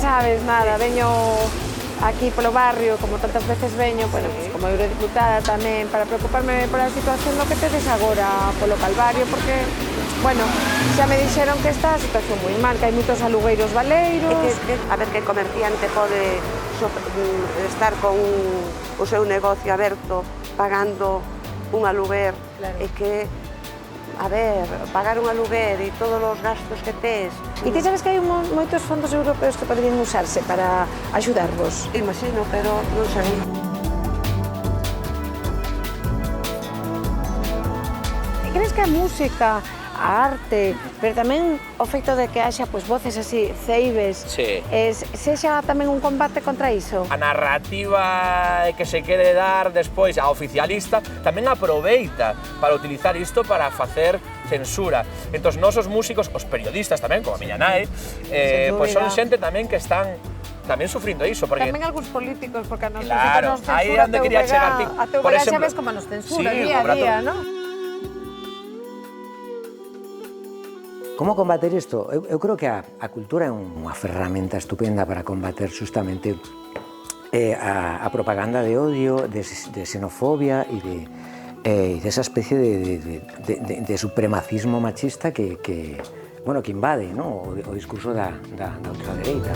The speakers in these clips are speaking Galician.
sabes, nada, veño aquí polo barrio, como tantas veces veño, bueno, pues como eurodiputada tamén, para preocuparme pola situación do que tedes agora polo Calvario, porque, bueno, xa me dixeron que está a situación moi mal, que hai moitos alugueiros baleiros. A ver que comerciante pode estar con o seu negocio aberto, pagando un aluguer, e que, a ver, pagar un aluguer e todos os gastos que tes. E ti sabes que hai moitos fondos europeos que poderían usarse para axudarvos? Imagino, pero non sei. Crees que a música, a arte, pero tamén o feito de que haxa voces así ceibes, sexa tamén un combate contra iso? A narrativa que se quere dar despois a oficialista tamén aproveita para utilizar isto para facer censura. Entón, os nosos músicos, os periodistas tamén, como a miña nai, pois son xente tamén que están tamén sufrindo iso, porque tamén algúns políticos, porque a nos claro, censura aí onde quería chegar ti. A TVG xa ves como nos censura día a día, non? Como combater isto? Eu creo que a cultura é unha ferramenta estupenda para combater justamente a propaganda de odio, de xenofobia e de esa especie de supremacismo machista que invade o discurso da ultradereita.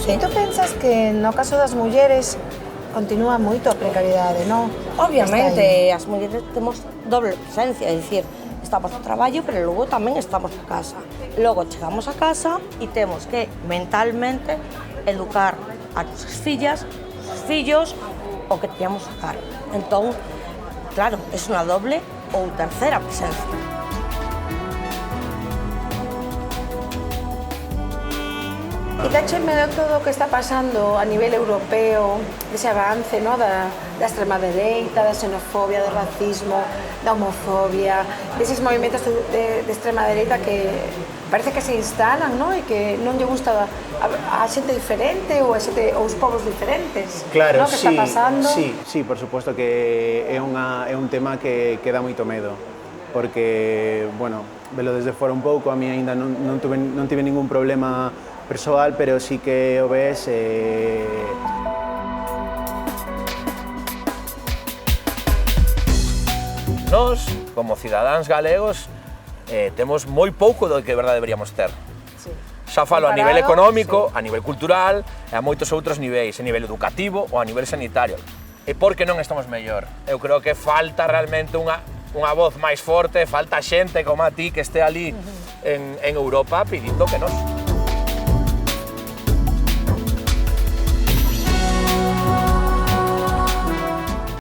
E tú pensas que no caso das mulleres continúa moito a precariedade, non? Obviamente, as mulleres temos doble presencia, é dicir, estamos no traballo, pero logo tamén estamos na casa. Logo chegamos a casa e temos que mentalmente educar as nosas fillas, os fillos, o que teñamos a cara. Entón, claro, é unha doble ou terceira presencia. E dache medo todo o que está pasando a nivel europeo, ese avance da extrema dereita, da xenofobia, do racismo, da homofobia, deses movimentos de extrema dereita que parece que se instalan, e que non lle gusta a xente diferente ou os povos diferentes. Claro, que está pasando. Sí, por suposto que é un tema que dá moito medo, porque, bueno, velo desde fora un pouco, a mí aínda non tive ningún problema persoal, pero sí que o ves. Nós, como cidadáns galegos, temos moi pouco do que de verdade deberíamos ter. Xa falo a nivel económico, a nivel cultural e a moitos outros niveis, a nivel educativo ou a nivel sanitario. E por que non estamos mellor? Eu creo que falta realmente unha voz máis forte, falta xente como a ti que este ali en Europa pedindo que nos